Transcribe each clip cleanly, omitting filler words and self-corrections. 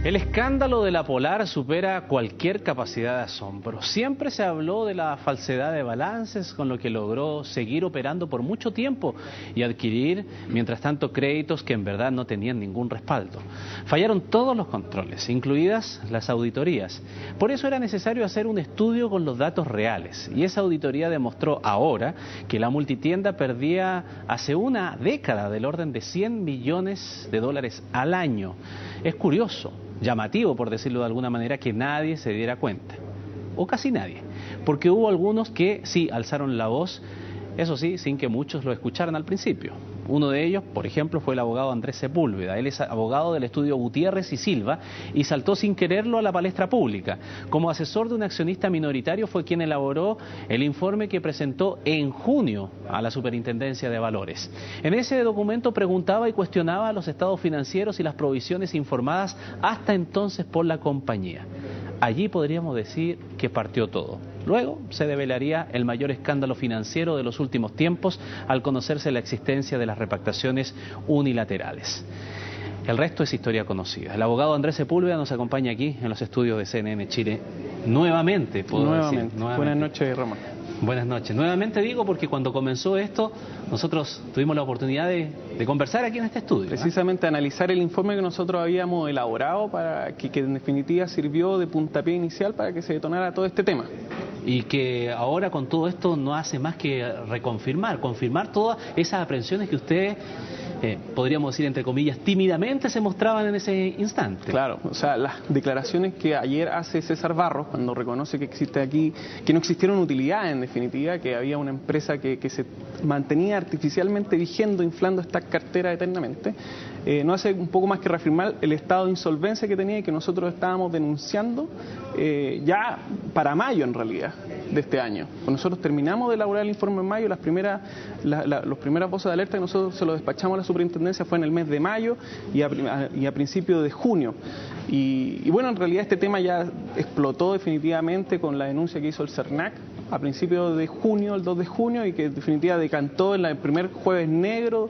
El escándalo de la Polar supera cualquier capacidad de asombro. Siempre se habló de la falsedad de balances, con lo que logró seguir operando por mucho tiempo y adquirir, mientras tanto, créditos que en verdad no tenían ningún respaldo. Fallaron todos los controles, incluidas las auditorías. Por eso era necesario hacer un estudio con los datos reales. Y esa auditoría demostró ahora que la multitienda perdía hace una década del orden de $100 millones al año. Es curioso, llamativo por decirlo de alguna manera, que nadie se diera cuenta, o casi nadie, porque hubo algunos que sí alzaron la voz, eso sí, sin que muchos lo escucharan al principio. Uno de ellos, por ejemplo, fue el abogado Andrés Sepúlveda. Él es abogado del estudio Gutiérrez y Silva y saltó sin quererlo a la palestra pública. Como asesor de un accionista minoritario fue quien elaboró el informe que presentó en junio a la Superintendencia de Valores. En ese documento preguntaba y cuestionaba los estados financieros y las provisiones informadas hasta entonces por la compañía. Allí podríamos decir que partió todo. Luego se develaría el mayor escándalo financiero de los últimos tiempos al conocerse la existencia de las repactaciones unilaterales. El resto es historia conocida. El abogado Andrés Sepúlveda nos acompaña aquí en los estudios de CNN Chile nuevamente, puedo decir. Nuevamente. Buenas noches, Ramón. Buenas noches. Nuevamente digo porque cuando comenzó esto, nosotros tuvimos la oportunidad de conversar aquí en este estudio. Precisamente analizar el informe que nosotros habíamos elaborado para que en definitiva sirvió de puntapié inicial para que se detonara todo este tema. Y que ahora con todo esto no hace más que confirmar todas esas aprensiones que ustedes, podríamos decir entre comillas, tímidamente se mostraban en ese instante. Claro, o sea, las declaraciones que ayer hace César Barros, cuando reconoce que existe aquí, que no existieron utilidades en definitiva, que había una empresa que se mantenía artificialmente vigendo, inflando esta cartera eternamente, no hace un poco más que reafirmar el estado de insolvencia que tenía y que nosotros estábamos denunciando ya para mayo en realidad de este año. Cuando nosotros terminamos de elaborar el informe en mayo, los primeras voces de alerta que nosotros se lo despachamos a la superintendencia fue en el mes de mayo y a principios de junio. Y bueno, en realidad este tema ya explotó definitivamente con la denuncia que hizo el CERNAC a principios de junio, el 2 de junio, y que en definitiva decantó en el primer jueves negro,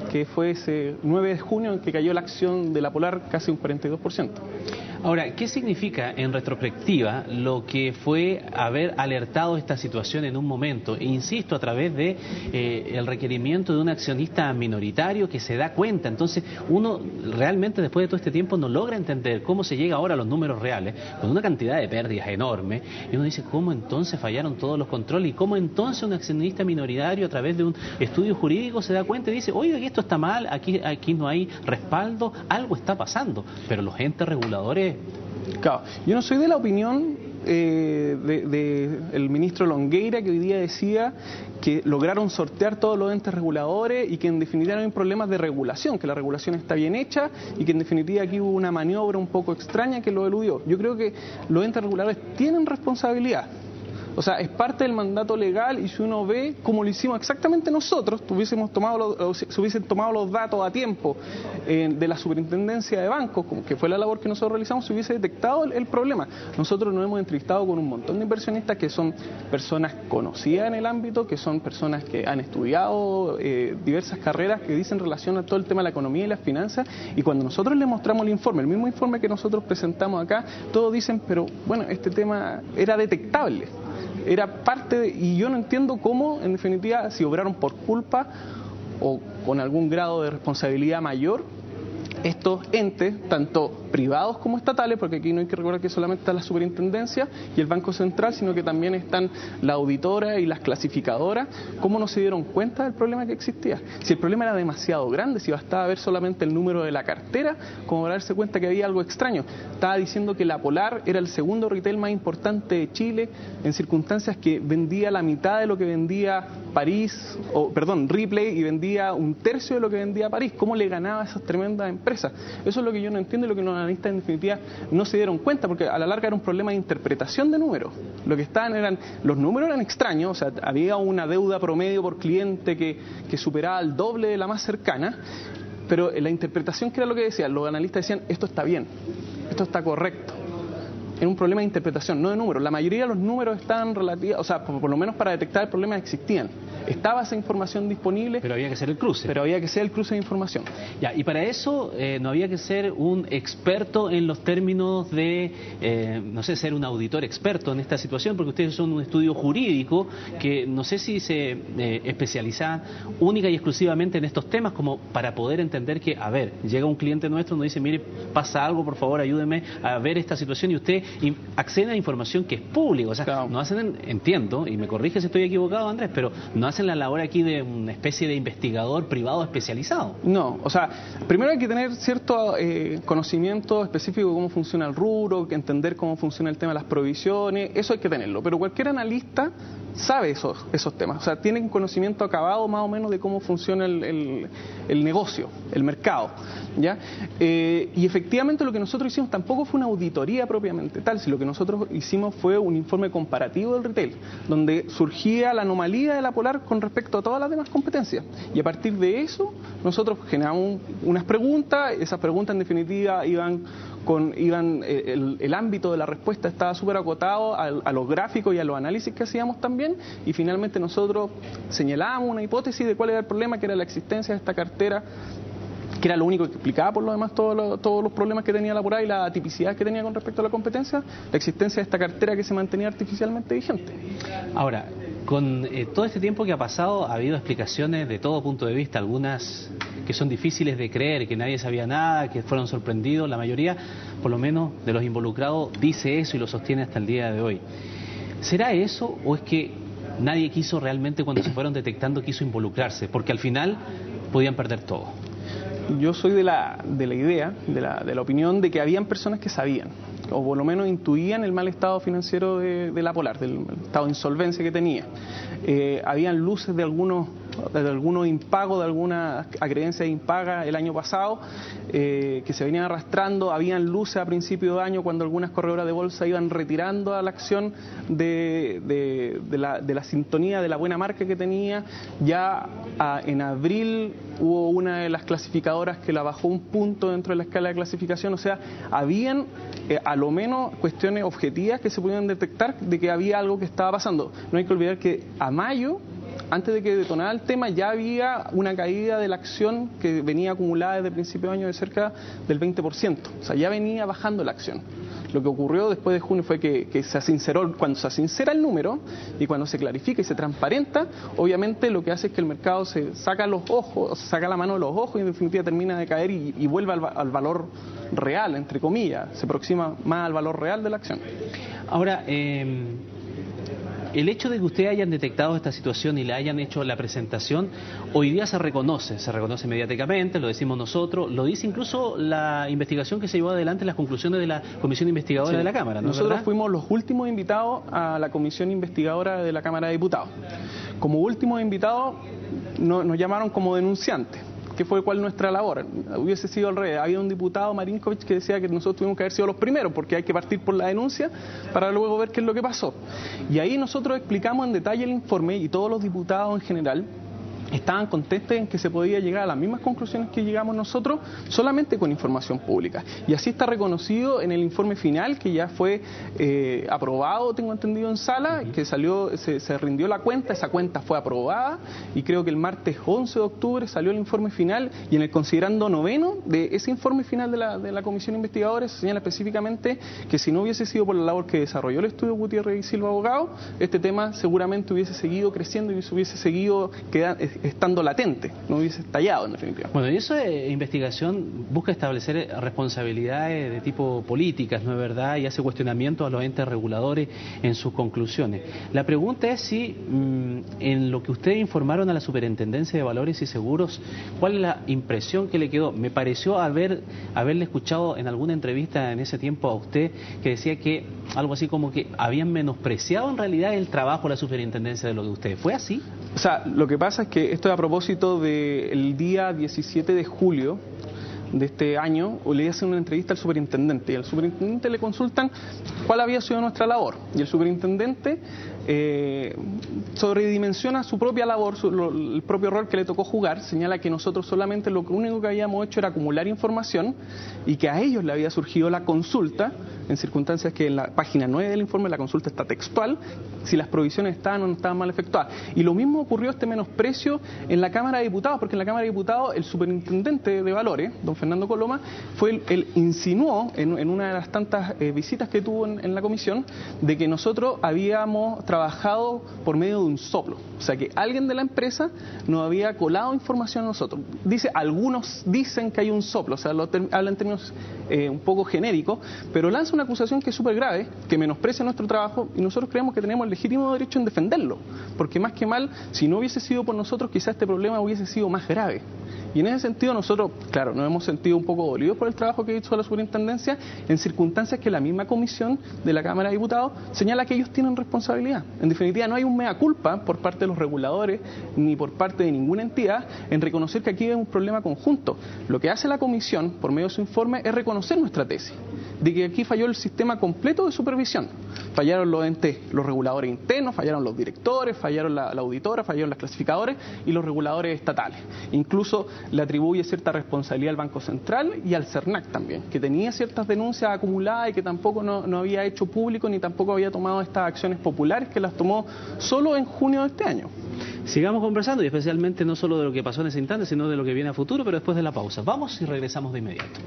que fue ese 9 de junio en que cayó la acción de la Polar casi un 42%. Ahora, ¿qué significa en retrospectiva lo que fue haber alertado esta situación en un momento? Insisto, a través de el requerimiento de un accionista minoritario que se da cuenta. Entonces, uno realmente después de todo este tiempo no logra entender cómo se llega ahora a los números reales, con una cantidad de pérdidas enorme, y uno dice, ¿cómo entonces fallaron todos los controles? ¿Y cómo entonces un accionista minoritario a través de un estudio jurídico se da cuenta y dice, oiga, que esto está mal, aquí no hay respaldo, algo está pasando? Pero los entes reguladores... Claro, yo no soy de la opinión del ministro Longueira, que hoy día decía que lograron sortear todos los entes reguladores y que en definitiva no hay problemas de regulación, que la regulación está bien hecha y que en definitiva aquí hubo una maniobra un poco extraña que lo eludió. Yo creo que los entes reguladores tienen responsabilidad. O sea, es parte del mandato legal y si uno ve cómo lo hicimos exactamente nosotros, si hubiesen tomado los datos a tiempo de la superintendencia de bancos, que fue la labor que nosotros realizamos, se hubiese detectado el problema. Nosotros nos hemos entrevistado con un montón de inversionistas que son personas conocidas en el ámbito, que son personas que han estudiado diversas carreras que dicen relación a todo el tema de la economía y las finanzas, y cuando nosotros les mostramos el mismo informe que nosotros presentamos acá, todos dicen, pero bueno, este tema era detectable. Era parte y yo no entiendo cómo, en definitiva, si obraron por culpa o con algún grado de responsabilidad mayor, estos entes, tanto privados como estatales, porque aquí no hay que recordar que solamente está la superintendencia y el Banco Central, sino que también están la auditora y las clasificadoras, ¿cómo no se dieron cuenta del problema que existía? Si el problema era demasiado grande, si bastaba ver solamente el número de la cartera, como para darse cuenta que había algo extraño. Estaba diciendo que la Polar era el segundo retail más importante de Chile, en circunstancias que vendía la mitad de lo que vendía Ripley, y vendía un tercio de lo que vendía París. ¿Cómo le ganaba a esas tremendas empresas? Eso es lo que yo no entiendo y lo que los analistas en definitiva no se dieron cuenta, porque a la larga era un problema de interpretación de números. Lo que los números eran extraños, o sea, había una deuda promedio por cliente que superaba el doble de la más cercana, pero la interpretación, que era lo que decían, los analistas decían, esto está bien, esto está correcto. Era un problema de interpretación, no de números. La mayoría de los números estaban relativos, o sea, por lo menos para detectar el problema existían. Estaba esa información disponible. Pero había que hacer el cruce. Pero había que hacer el cruce de información. Ya, y para eso no había que ser un experto en los términos de, no sé, ser un auditor experto en esta situación, porque ustedes son un estudio jurídico que no sé si se especializa única y exclusivamente en estos temas, como para poder entender que, a ver, llega un cliente nuestro, nos dice, mire, pasa algo, por favor, ayúdeme a ver esta situación, y usted accede a información que es pública. O sea, claro, no hacen, entiendo, y me corrige si estoy equivocado, Andrés, pero no hacen la labor aquí de una especie de investigador privado especializado. No, o sea, primero hay que tener cierto conocimiento específico de cómo funciona el rubro, entender cómo funciona el tema de las provisiones, eso hay que tenerlo, pero cualquier analista sabe esos temas, o sea, tiene un conocimiento acabado más o menos de cómo funciona el negocio, el mercado, ¿ya? Y efectivamente lo que nosotros hicimos tampoco fue una auditoría propiamente tal, si lo que nosotros hicimos fue un informe comparativo del retail, donde surgía la anomalía de la Polar con respecto a todas las demás competencias, y a partir de eso nosotros generamos unas preguntas, esas preguntas en definitiva el ámbito de la respuesta estaba súper acotado a los gráficos y a los análisis que hacíamos también, y finalmente nosotros señalábamos una hipótesis de cuál era el problema, que era la existencia de esta cartera, que era lo único que explicaba por lo demás todos los problemas que tenía la Polar y la atipicidad que tenía con respecto a la competencia, la existencia de esta cartera que se mantenía artificialmente vigente. Ahora, con todo este tiempo que ha pasado, ha habido explicaciones de todo punto de vista, algunas que son difíciles de creer, que nadie sabía nada, que fueron sorprendidos, la mayoría, por lo menos de los involucrados, dice eso y lo sostiene hasta el día de hoy. ¿Será eso o es que nadie quiso realmente, cuando se fueron detectando, quiso involucrarse? Porque al final podían perder todo. Yo soy de la idea, de la opinión de que habían personas que sabían, o por lo menos intuían el mal estado financiero de la Polar, del estado de insolvencia que tenía. Habían luces de algunos impagos, de algunas acreencias impagas el año pasado, que se venían arrastrando. Habían luces a principio de año cuando algunas corredoras de bolsa iban retirando a la acción de la sintonía, de la buena marca que tenía. Ya en abril hubo una de las clasificadoras que la bajó un punto dentro de la escala de clasificación. O sea, habían a lo menos cuestiones objetivas que se podían detectar de que había algo que estaba pasando. No hay que olvidar que a mayo, antes de que detonara el tema, ya había una caída de la acción que venía acumulada desde el principio de año de cerca del 20%. O sea, ya venía bajando la acción. Lo que ocurrió después de junio fue que se sinceró, cuando se sincera el número y cuando se clarifica y se transparenta, obviamente lo que hace es que el mercado se saca los ojos, se saca la mano de los ojos y en definitiva termina de caer y vuelve al valor real, entre comillas, se aproxima más al valor real de la acción. Ahora, el hecho de que ustedes hayan detectado esta situación y le hayan hecho la presentación, hoy día se reconoce mediáticamente, lo decimos nosotros, lo dice incluso la investigación que se llevó adelante, las conclusiones de la Comisión Investigadora de la Cámara, ¿no? Nosotros ¿verdad? fuimos los últimos invitados a la Comisión Investigadora de la Cámara de Diputados. Como últimos invitados nos llamaron como denunciantes, que fue cuál nuestra labor. Hubiese sido al revés. Había un diputado, Marinkovic, que decía que nosotros tuvimos que haber sido los primeros porque hay que partir por la denuncia para luego ver qué es lo que pasó. Y ahí nosotros explicamos en detalle el informe y todos los diputados en general estaban contentos en que se podía llegar a las mismas conclusiones que llegamos nosotros solamente con información pública. Y así está reconocido en el informe final que ya fue aprobado, tengo entendido, en sala, que salió, se rindió la cuenta, esa cuenta fue aprobada y creo que el martes 11 de octubre salió el informe final y en el considerando noveno de ese informe final de la Comisión Investigadora se señala específicamente que si no hubiese sido por la labor que desarrolló el estudio Gutiérrez y Silva Abogado, este tema seguramente hubiese seguido creciendo y hubiese seguido estando latente, no hubiese estallado en definitiva. Bueno, y eso de investigación busca establecer responsabilidades de tipo políticas, ¿no es verdad? Y hace cuestionamientos a los entes reguladores en sus conclusiones. La pregunta es si en lo que ustedes informaron a la Superintendencia de Valores y Seguros, ¿cuál es la impresión que le quedó? Me pareció haberle escuchado en alguna entrevista en ese tiempo a usted que decía que algo así como que habían menospreciado en realidad el trabajo de la Superintendencia de lo de ustedes. ¿Fue así? O sea, lo que pasa es que esto es a propósito del día 17 de julio de este año, le hacen una entrevista al superintendente y al superintendente le consultan cuál había sido nuestra labor. Y el superintendente sobredimensiona su propia labor, el propio rol que le tocó jugar, señala que nosotros solamente lo único que habíamos hecho era acumular información y que a ellos le había surgido la consulta, en circunstancias que en la página 9 del informe la consulta está textual, si las provisiones estaban o no estaban mal efectuadas. Y lo mismo ocurrió este menosprecio en la Cámara de Diputados, porque en la Cámara de Diputados el superintendente de Valores, don Fernando Coloma, fue él insinuó en una de las tantas visitas que tuvo en la comisión, de que nosotros habíamos trabajado por medio de un soplo. O sea, que alguien de la empresa nos había colado información a nosotros. Algunos dicen que hay un soplo, o sea, habla en términos un poco genéricos, pero lanza una acusación que es súper grave, que menosprecia nuestro trabajo, y nosotros creemos que tenemos el legítimo derecho en defenderlo, porque más que mal, si no hubiese sido por nosotros, quizás este problema hubiese sido más grave. Y en ese sentido nosotros, claro, nos hemos sentido un poco dolidos por el trabajo que hizo la superintendencia, en circunstancias que la misma comisión de la Cámara de Diputados señala que ellos tienen responsabilidad. En definitiva, no hay un mea culpa por parte de los reguladores ni por parte de ninguna entidad en reconocer que aquí hay un problema conjunto. Lo que hace la comisión, por medio de su informe, es reconocer nuestra tesis, de que aquí falló el sistema completo de supervisión. Fallaron los entes, los reguladores internos, fallaron los directores, fallaron la auditora, fallaron las clasificadoras y los reguladores estatales. Incluso le atribuye cierta responsabilidad al Banco Central y al CERNAC también, que tenía ciertas denuncias acumuladas y que tampoco no había hecho público ni tampoco había tomado estas acciones populares, que las tomó solo en junio de este año. Sigamos conversando, y especialmente no solo de lo que pasó en ese instante, sino de lo que viene a futuro, pero después de la pausa. Vamos y regresamos de inmediato.